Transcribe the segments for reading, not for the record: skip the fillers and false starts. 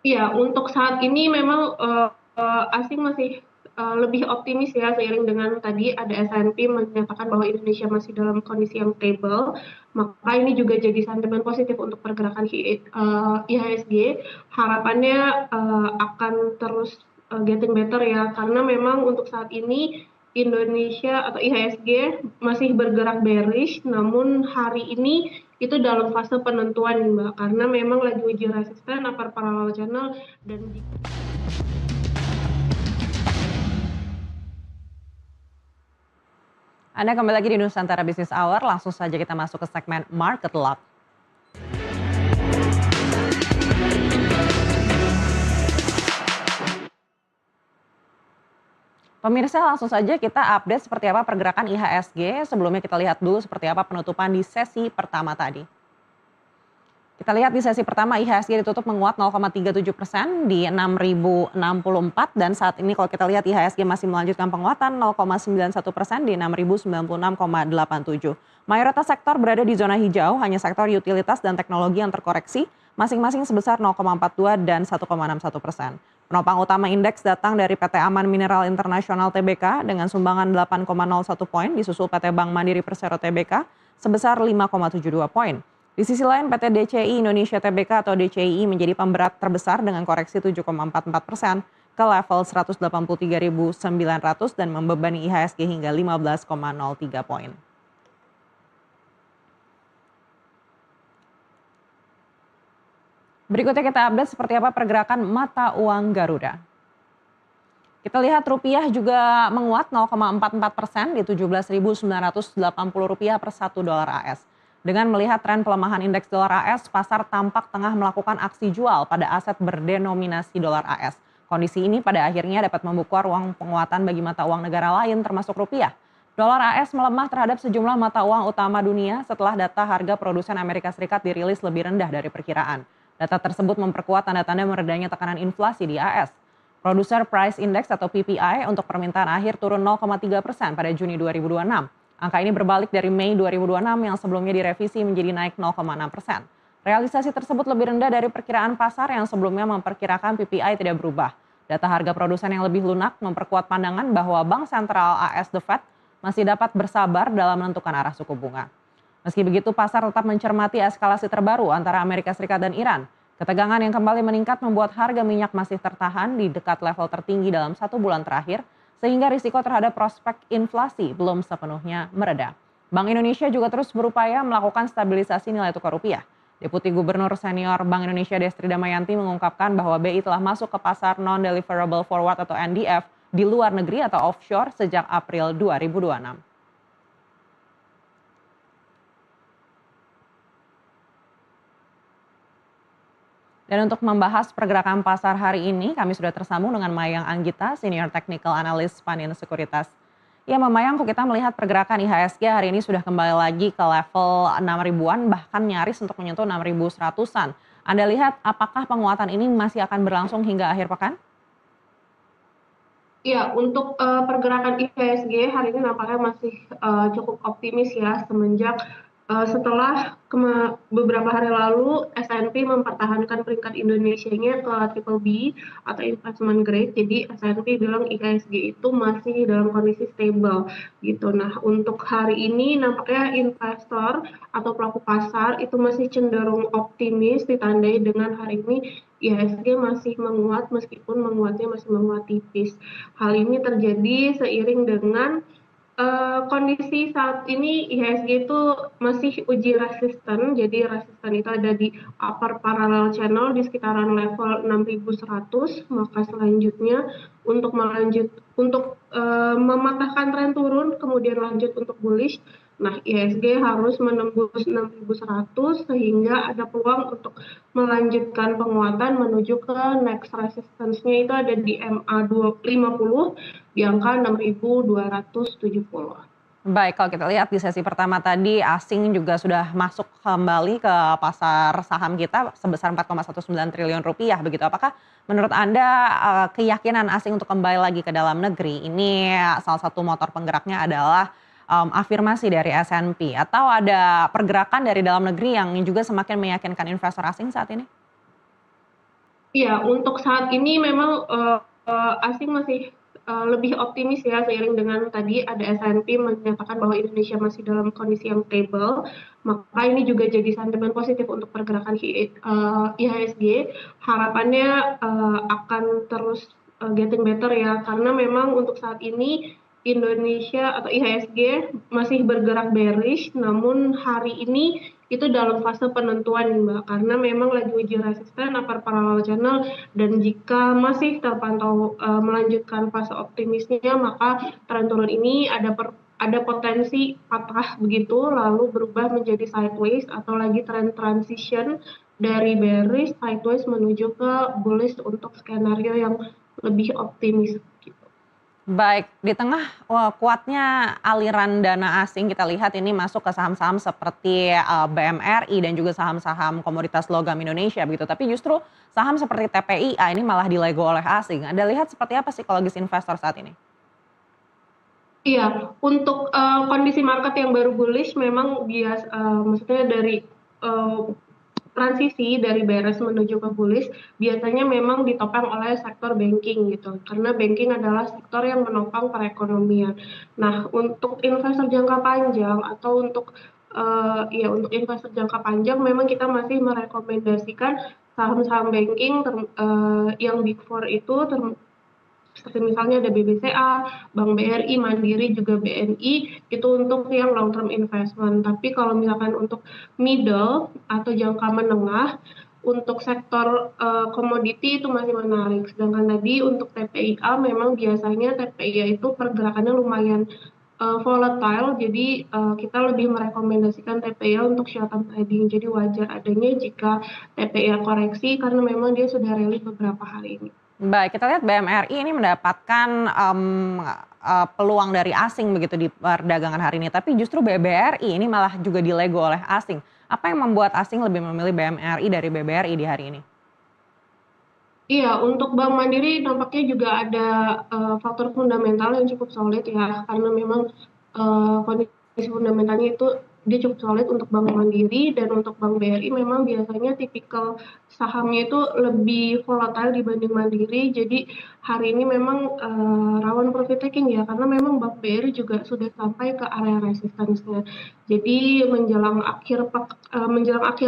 Iya, untuk saat ini memang asing masih lebih optimis ya, seiring dengan tadi ada S&P menyatakan bahwa Indonesia masih dalam kondisi yang stable, maka ini juga jadi sentimen positif untuk pergerakan IHSG. Harapannya akan terus getting better ya, karena memang untuk saat ini Indonesia atau IHSG masih bergerak bearish, namun hari ini itu dalam fase penentuan Mbak, karena memang lagi uji resisten, upper parallel channel, dan Anda kembali lagi di Nusantara Business Hour, langsung saja kita masuk ke segmen Market Lock. Pemirsa, langsung saja kita update seperti apa pergerakan IHSG. Sebelumnya kita lihat dulu seperti apa penutupan di sesi pertama tadi. Kita lihat di sesi pertama IHSG ditutup menguat 0,37% di 6.064 dan saat ini kalau kita lihat IHSG masih melanjutkan penguatan 0,91% di 6.096,87. Mayoritas sektor berada di zona hijau, hanya sektor utilitas dan teknologi yang terkoreksi masing-masing sebesar 0,42 dan 1,61%. Penopang utama indeks datang dari PT Aman Mineral Internasional Tbk dengan sumbangan 8,01 poin disusul PT Bank Mandiri Persero Tbk sebesar 5,72 poin. Di sisi lain PT DCI Indonesia Tbk atau DCI menjadi pemberat terbesar dengan koreksi 7,44% ke level 183.900 dan membebani IHSG hingga 15,03 poin. Berikutnya kita update seperti apa pergerakan mata uang Garuda. Kita lihat rupiah juga menguat 0,44% di Rp17.980 per 1 dolar AS. Dengan melihat tren pelemahan indeks dolar AS, pasar tampak tengah melakukan aksi jual pada aset berdenominasi dolar AS. Kondisi ini pada akhirnya dapat membuka ruang penguatan bagi mata uang negara lain termasuk rupiah. Dolar AS melemah terhadap sejumlah mata uang utama dunia setelah data harga produsen Amerika Serikat dirilis lebih rendah dari perkiraan. Data tersebut memperkuat tanda-tanda meredanya tekanan inflasi di AS. Producer Price Index atau PPI untuk permintaan akhir turun 0,3% pada Juni 2026. Angka ini berbalik dari Mei 2026 yang sebelumnya direvisi menjadi naik 0,6%. Realisasi tersebut lebih rendah dari perkiraan pasar yang sebelumnya memperkirakan PPI tidak berubah. Data harga produsen yang lebih lunak memperkuat pandangan bahwa Bank Sentral AS The Fed masih dapat bersabar dalam menentukan arah suku bunga. Meski begitu, pasar tetap mencermati eskalasi terbaru antara Amerika Serikat dan Iran. Ketegangan yang kembali meningkat membuat harga minyak masih tertahan di dekat level tertinggi dalam 1 bulan terakhir, sehingga risiko terhadap prospek inflasi belum sepenuhnya mereda. Bank Indonesia juga terus berupaya melakukan stabilisasi nilai tukar rupiah. Deputi Gubernur Senior Bank Indonesia Destri Damayanti mengungkapkan bahwa BI telah masuk ke pasar non-deliverable forward atau NDF di luar negeri atau offshore sejak April 2026. Dan untuk membahas pergerakan pasar hari ini, kami sudah tersambung dengan Mayang Anggita, Senior Technical Analyst Panin Sekuritas. Ya, Mayang, kok kita melihat pergerakan IHSG hari ini sudah kembali lagi ke level 6 ribuan, bahkan nyaris untuk menyentuh 6.100-an. Anda lihat apakah penguatan ini masih akan berlangsung hingga akhir pekan? ya, untuk pergerakan IHSG hari ini nampaknya masih cukup optimis ya, semenjak setelah beberapa hari lalu S&P mempertahankan peringkat Indonesianya ke triple B atau investment grade. Jadi S&P bilang IHSG itu masih dalam kondisi stable gitu. Nah, untuk hari ini nampaknya investor atau pelaku pasar itu masih cenderung optimis, ditandai dengan hari ini IHSG masih menguat meskipun menguatnya masih menguat tipis. Hal ini terjadi seiring dengan kondisi saat ini IHSG itu masih uji resisten, jadi resisten itu ada di upper parallel channel di sekitaran level 6.100, maka selanjutnya untuk mematahkan tren turun kemudian lanjut untuk bullish. Nah, IHSG harus menembus 6.100 sehingga ada peluang untuk melanjutkan penguatan menuju ke next resistance-nya itu ada di MA250 di angka 6.270. Baik, kalau kita lihat di sesi pertama tadi asing juga sudah masuk kembali ke pasar saham kita sebesar 4,19 triliun rupiah begitu. Apakah menurut Anda keyakinan asing untuk kembali lagi ke dalam negeri ini salah satu motor penggeraknya adalah afirmasi dari S&P atau ada pergerakan dari dalam negeri yang juga semakin meyakinkan investor asing saat ini? Iya, untuk saat ini memang asing masih lebih optimis ya, seiring dengan tadi ada S&P menyatakan bahwa Indonesia masih dalam kondisi yang stable, maka ini juga jadi sentimen positif untuk pergerakan IHSG. Harapannya akan terus getting better ya, karena memang untuk saat ini Indonesia atau IHSG masih bergerak bearish, namun hari ini itu dalam fase penentuan Mbak, karena memang lagi uji resisten upper parallel channel, dan jika masih terpantau melanjutkan fase optimisnya, maka tren turun ini ada potensi patah begitu lalu berubah menjadi sideways atau lagi tren transition dari bearish sideways menuju ke bullish untuk skenario yang lebih optimis gitu. Baik, di tengah kuatnya aliran dana asing kita lihat ini masuk ke saham-saham seperti BMRI dan juga saham-saham komoditas logam Indonesia begitu. Tapi justru saham seperti TPIA ini malah dilego oleh asing. Anda lihat seperti apa psikologis investor saat ini? Iya, untuk kondisi market yang baru bullish memang maksudnya dari eh, transisi dari bearish menuju ke bullish biasanya memang ditopang oleh sektor banking gitu. Karena banking adalah sektor yang menopang perekonomian. Nah, untuk investor jangka panjang atau untuk investor jangka panjang memang kita masih merekomendasikan saham-saham banking yang Big Four itu seperti misalnya ada BBCA, Bank BRI, Mandiri, juga BNI, itu untuk yang long term investment. Tapi kalau misalkan untuk middle atau jangka menengah, untuk sektor komoditi itu masih menarik. Sedangkan tadi untuk TPIA memang biasanya TPIA itu pergerakannya lumayan volatile, jadi kita lebih merekomendasikan TPIA untuk short term trading. Jadi wajar adanya jika TPIA koreksi karena memang dia sudah rally beberapa hari ini. Baik, kita lihat BMRI ini mendapatkan peluang dari asing begitu di perdagangan hari ini. Tapi justru BBRI ini malah juga dilego oleh asing. Apa yang membuat asing lebih memilih BMRI dari BBRI di hari ini? Iya, untuk Bank Mandiri nampaknya juga ada faktor fundamental yang cukup solid ya, karena memang kondisi fundamentalnya itu dia cukup solid untuk Bank Mandiri, dan untuk Bank BRI memang biasanya tipikal sahamnya itu lebih volatile dibanding Mandiri. Jadi hari ini memang rawan profit taking ya, karena memang Bank BRI juga sudah sampai ke area resistance-nya. Jadi menjelang akhir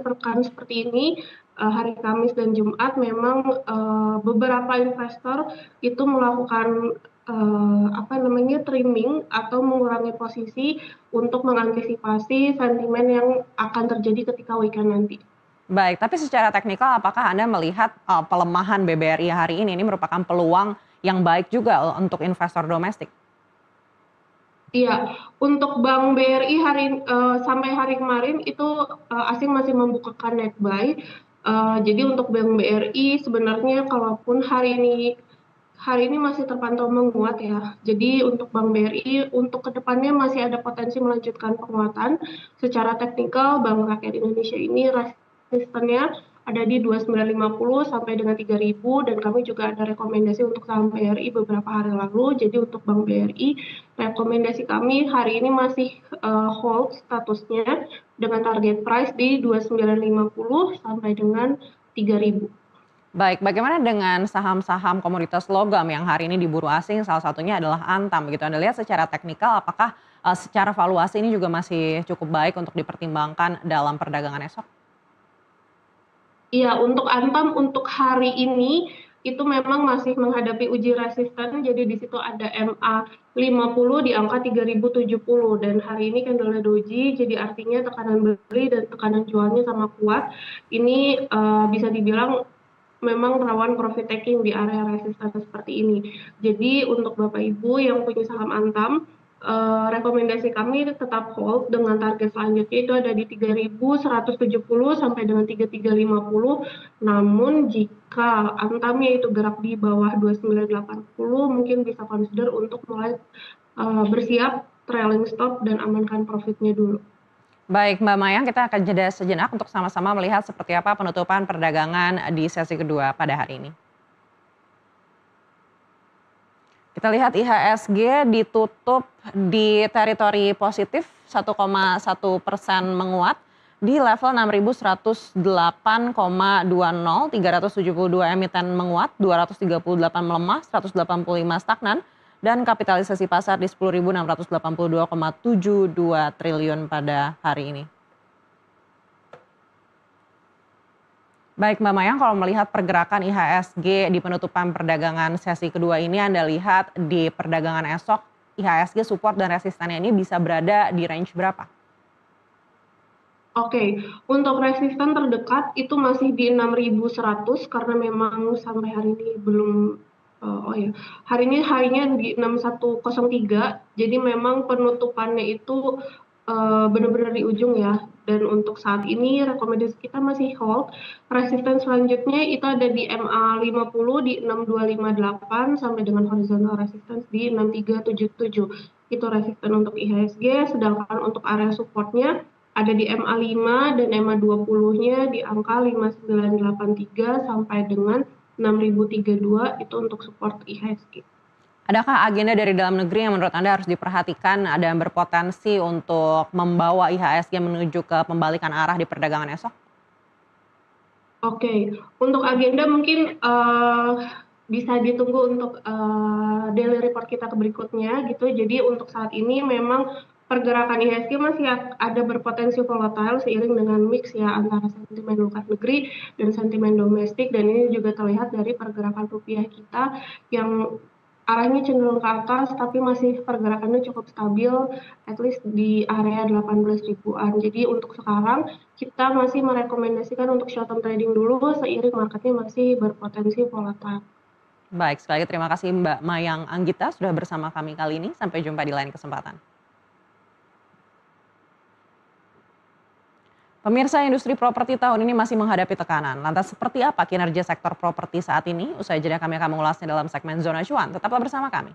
pekan seperti ini, hari Kamis dan Jumat memang beberapa investor itu melakukan trimming atau mengurangi posisi untuk mengantisipasi sentimen yang akan terjadi ketika weekend nanti. Baik, tapi secara teknikal apakah Anda melihat pelemahan BBRI hari ini merupakan peluang yang baik juga untuk investor domestik? Iya, untuk Bank BRI sampai hari kemarin itu asing masih membukakan net buy. Jadi untuk Bank BRI sebenarnya kalaupun hari ini masih terpantau menguat ya. Jadi untuk Bank BRI untuk kedepannya masih ada potensi melanjutkan penguatan. Secara teknikal Bank Rakyat Indonesia ini resistennya ada di 2950 sampai dengan 3000, dan kami juga ada rekomendasi untuk saham BRI beberapa hari lalu. Jadi untuk Bank BRI rekomendasi kami hari ini masih hold statusnya dengan target price di 2950 sampai dengan 3000. Baik, bagaimana dengan saham-saham komoditas logam yang hari ini diburu asing, salah satunya adalah Antam begitu. Anda lihat secara teknikal apakah secara valuasi ini juga masih cukup baik untuk dipertimbangkan dalam perdagangan esok? Iya, untuk Antam untuk hari ini itu memang masih menghadapi uji resisten, jadi di situ ada MA 50 di angka 3070, dan hari ini candle doji, jadi artinya tekanan beli dan tekanan jualnya sama kuat. Ini bisa dibilang memang rawan profit taking di area resisten seperti ini. Jadi untuk Bapak Ibu yang punya saham Antam, rekomendasi kami tetap hold dengan target selanjutnya itu ada di 3170 sampai dengan 3350. Namun jika Antamnya itu gerak di bawah 2980, mungkin bisa consider untuk mulai bersiap trailing stop dan amankan profitnya dulu. Baik, Mbak Mayang, kita akan jeda sejenak untuk sama-sama melihat seperti apa penutupan perdagangan di sesi kedua pada hari ini. Kita lihat IHSG ditutup di teritori positif 1,1% menguat di level 6.108,20, 372 emiten menguat, 238 melemah, 185 stagnan, dan kapitalisasi pasar di 10.682,72 triliun pada hari ini. Baik Mbak Mayang, kalau melihat pergerakan IHSG di penutupan perdagangan sesi kedua ini, Anda lihat di perdagangan esok IHSG support dan resistennya ini bisa berada di range berapa? Oke, untuk resisten terdekat itu masih di 6.100 karena memang sampai hari ini belum, hari ini harinya di 6103, jadi memang penutupannya itu benar-benar di ujung ya. Dan untuk saat ini rekomendasi kita masih hold. Resisten selanjutnya itu ada di MA 50 di 6258 sampai dengan horizontal resistance di 6377. Itu resisten untuk IHSG, sedangkan untuk area supportnya ada di MA 5 dan MA 20-nya di angka 5983 sampai dengan 6032 itu untuk support IHSG. Adakah agenda dari dalam negeri yang menurut Anda harus diperhatikan dan berpotensi untuk membawa IHSG menuju ke pembalikan arah di perdagangan esok? Oke, untuk agenda mungkin bisa ditunggu untuk daily report kita ke berikutnya gitu. Jadi untuk saat ini memang pergerakan IHSG masih ada berpotensi volatile seiring dengan mix ya antara sentimen luar negeri dan sentimen domestik, dan ini juga terlihat dari pergerakan rupiah kita yang arahnya cenderung ke atas tapi masih pergerakannya cukup stabil at least di area 18 ribuan. Jadi untuk sekarang kita masih merekomendasikan untuk short term trading dulu seiring marketnya masih berpotensi volatile. Baik, sekali lagi terima kasih Mbak Mayang Anggita sudah bersama kami kali ini. Sampai jumpa di lain kesempatan. Pemirsa, industri properti tahun ini masih menghadapi tekanan. Lantas seperti apa kinerja sektor properti saat ini? Usai jeda kami akan mengulasnya dalam segmen Zona Cuan. Tetaplah bersama kami.